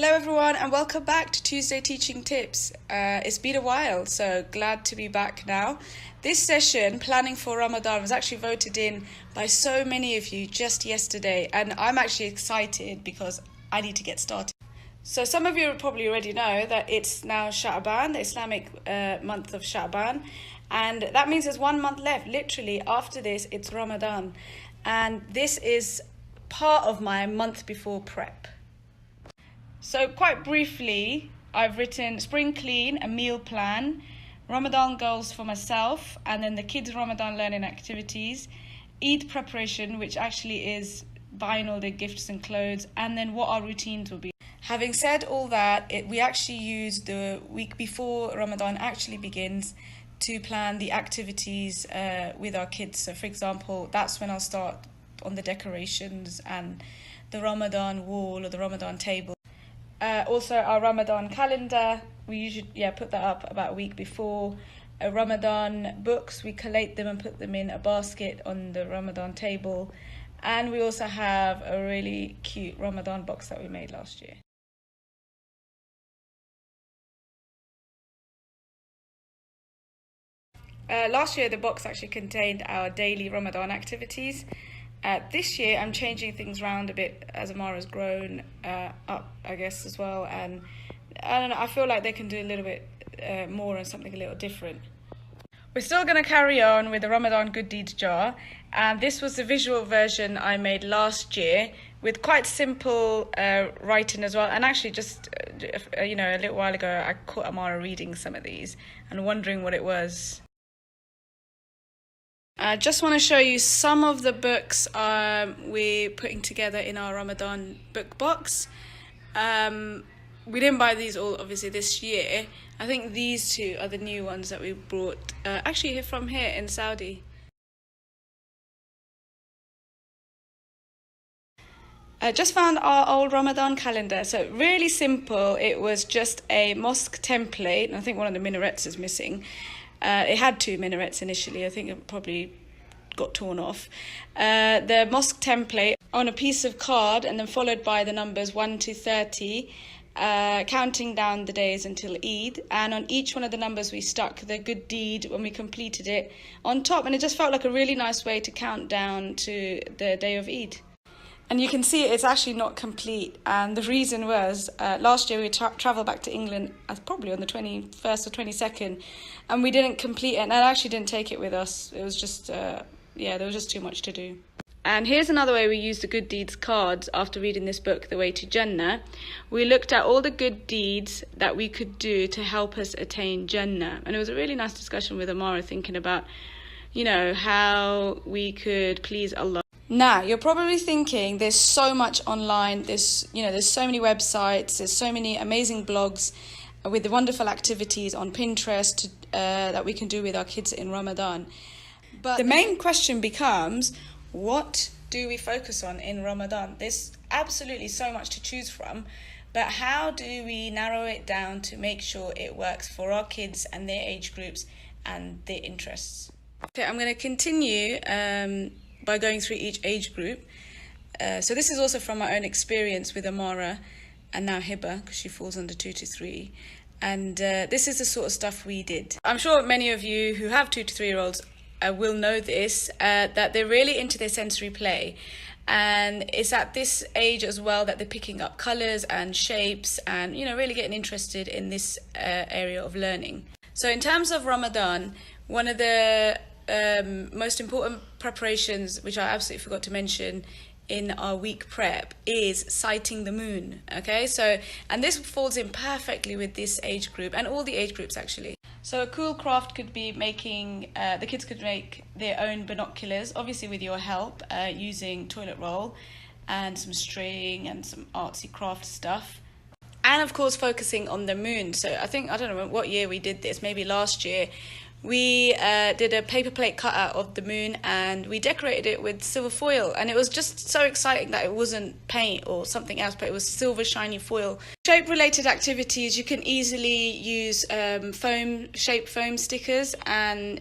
Hello everyone and welcome back to Tuesday Teaching Tips. It's been a while, so glad to be back now. This session, Planning for Ramadan, was actually voted in by so many of you just yesterday, and I'm actually excited because I need to get started. So some of you probably already know that it's now Sha'ban, the Islamic month of Sha'ban, and that means there's 1 month left. Literally after this it's Ramadan, and this is part of my month before prep. So quite briefly, I've written spring clean, a meal plan, Ramadan goals for myself, and then the kids' Ramadan learning activities, Eid preparation, which actually is buying all the gifts and clothes, and then what our routines will be. Having said all that, we actually use the week before Ramadan actually begins to plan the activities with our kids. So for example, that's when I'll start on the decorations and the Ramadan wall or the Ramadan table. Also our Ramadan calendar, we usually put that up about a week before. Ramadan books, we collate them and put them in a basket on the Ramadan table. And we also have a really cute Ramadan box that we made last year. Last year the box actually contained our daily Ramadan activities. This year I'm changing things around a bit as Amara's grown up, I guess, as well, and I don't know, I feel like they can do a little bit more and something a little different. We're still going to carry on with the Ramadan Good Deeds jar, and this was the visual version I made last year with quite simple writing as well. And actually just a little while ago I caught Amara reading some of these and wondering what it was. I just want to show you some of the books we're putting together in our Ramadan book box. We didn't buy these all obviously this year. I think these two are the new ones that we brought actually from here in Saudi. I just found our old Ramadan calendar. So really simple. It was just a mosque template, and I think one of the minarets is missing. It had 2 minarets initially. I think it probably got torn off. The mosque template on a piece of card, and then followed by the numbers 1 to 30, counting down the days until Eid. And on each one of the numbers we stuck the good deed when we completed it on top, and it just felt like a really nice way to count down to the day of Eid. And you can see it's actually not complete, and the reason was last year we travelled back to England probably on the 21st or 22nd, and we didn't complete it, and I actually didn't take it with us. It was just, there was just too much to do. And here's another way we used the good deeds cards after reading this book, The Way to Jannah. We looked at all the good deeds that we could do to help us attain Jannah, and it was a really nice discussion with Amara, thinking about, how we could please Allah. Now, you're probably thinking there's so much online, there's so many websites, there's so many amazing blogs with the wonderful activities on Pinterest that we can do with our kids in Ramadan. But the main question becomes, what do we focus on in Ramadan? There's absolutely so much to choose from, but how do we narrow it down to make sure it works for our kids and their age groups and their interests? Okay, I'm going to continue by going through each age group. So this is also from my own experience with Amara and now Hiba, because she falls under 2 to 3. And this is the sort of stuff we did. I'm sure many of you who have 2 to 3-year-olds will know this, that they're really into their sensory play. And it's at this age as well that they're picking up colours and shapes and, really getting interested in this area of learning. So in terms of Ramadan, one of the most important preparations, which I absolutely forgot to mention in our week prep, is sighting the moon. Okay, and this falls in perfectly with this age group and all the age groups actually. So a cool craft could be making, the kids could make their own binoculars, obviously with your help, using toilet roll and some string and some artsy craft stuff. And of course focusing on the moon. So I don't know what year we did this, maybe last year. We did a paper plate cutout of the moon, and we decorated it with silver foil, and it was just so exciting that it wasn't paint or something else, but it was silver shiny foil. Shape related activities, you can easily use shape foam stickers and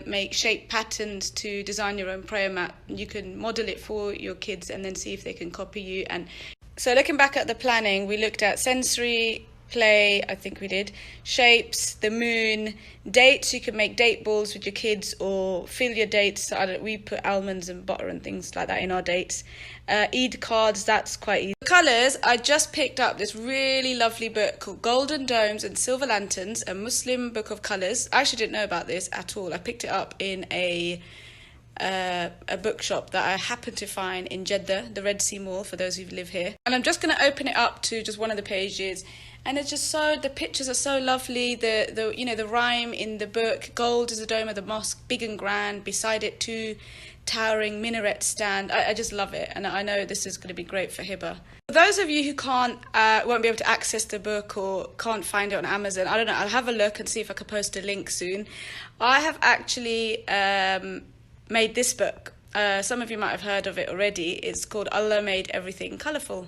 make shape patterns to design your own prayer mat. You can model it for your kids and then see if they can copy you. And So looking back at the planning, we looked at sensory, play, I think we did, shapes, the moon, dates. You can make date balls with your kids or fill your dates. So we put almonds and butter and things like that in our dates. Eid cards, that's quite easy. Colours, I just picked up this really lovely book called Golden Domes and Silver Lanterns, a Muslim book of colours. I actually didn't know about this at all. I picked it up in a bookshop that I happened to find in Jeddah, the Red Sea Mall, for those who live here. And I'm just going to open it up to just one of the pages. And it's just so, the pictures are so lovely. The rhyme in the book, gold is the dome of the mosque, big and grand. Beside it, two towering minarets stand. I just love it. And I know this is going to be great for Hiba. For those of you who won't be able to access the book or can't find it on Amazon, I don't know, I'll have a look and see if I can post a link soon. I have actually made this book. Some of you might have heard of it already. It's called Allah Made Everything Colourful.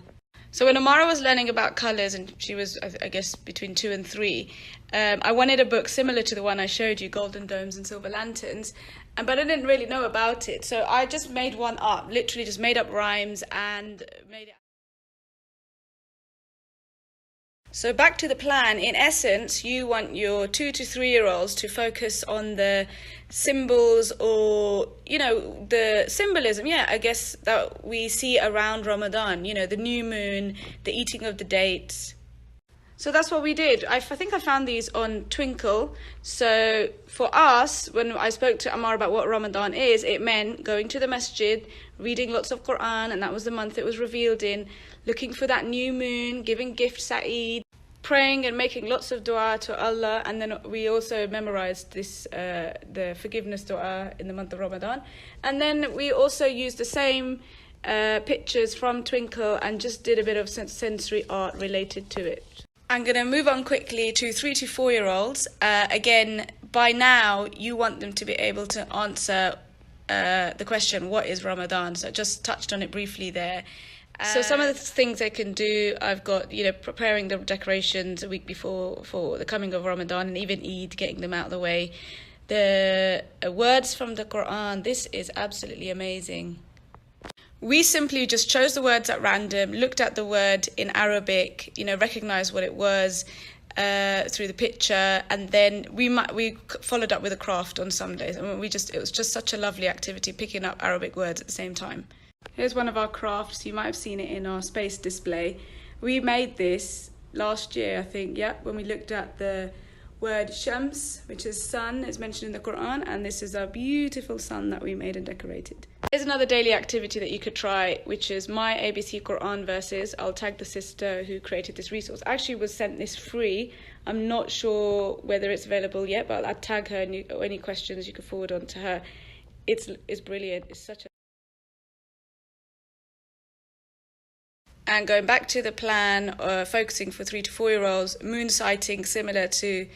So when Amara was learning about colours, and she was, I guess, between 2 and 3, I wanted a book similar to the one I showed you, Golden Domes and Silver Lanterns, but I didn't really know about it. So I just made one up, literally just made up rhymes and made it. So back to the plan. In essence, you want your 2 to 3-year-olds to focus on the symbols or, the symbolism, I guess, that we see around Ramadan, the new moon, the eating of the dates. So that's what we did. I think I found these on Twinkle. So for us, when I spoke to Amar about what Ramadan is, it meant going to the masjid, reading lots of Quran, and that was the month it was revealed in, looking for that new moon, giving gifts at Eid, praying and making lots of dua to Allah. And then we also memorized this, the forgiveness dua in the month of Ramadan. And then we also used the same pictures from Twinkle and just did a bit of sensory art related to it. I'm going to move on quickly to 3 to 4-year-olds. Again, by now, you want them to be able to answer the question, what is Ramadan? So I just touched on it briefly there. So some of the things they can do, I've got, preparing the decorations a week before for the coming of Ramadan, and even Eid, getting them out of the way. The words from the Quran, this is absolutely amazing. We simply just chose the words at random, looked at the word in Arabic, recognized what it was through the picture, and then we followed up with a craft on some days. And it was just such a lovely activity, picking up Arabic words at the same time. Here's one of our crafts. You might have seen it in our space display. We made this last year, I think, when we looked at the word Shams, which is sun, is mentioned in the Quran, and this is our beautiful sun that we made and decorated. Here's another daily activity that you could try, which is my ABC Quran verses. I'll tag the sister who created this resource. Actually was sent this free. I'm not sure whether it's available yet, but I'll tag her, and any questions you can forward on to her. It's brilliant. It's such a... And going back to the plan, focusing for 3 to 4-year-olds, moon sighting, similar to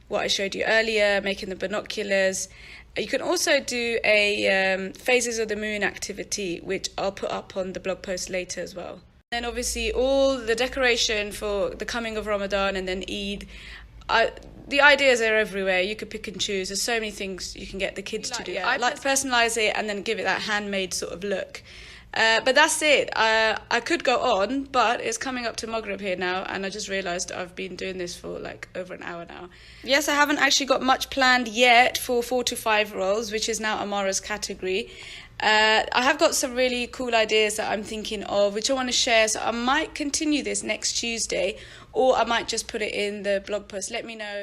what I showed you earlier, making the binoculars. You can also do a phases of the moon activity, which I'll put up on the blog post later as well. And obviously all the decoration for the coming of Ramadan and then Eid. The ideas are everywhere. You could pick and choose. There's so many things you can get the kids to do. I like to personalise it and then give it that handmade sort of look. But that's it. I could go on, but it's coming up to Maghrib here now, and I just realised I've been doing this for over an hour now. Yes, I haven't actually got much planned yet for 4 to 5-year-olds, which is now Amara's category. I have got some really cool ideas that I'm thinking of, which I want to share, so I might continue this next Tuesday, or I might just put it in the blog post. Let me know.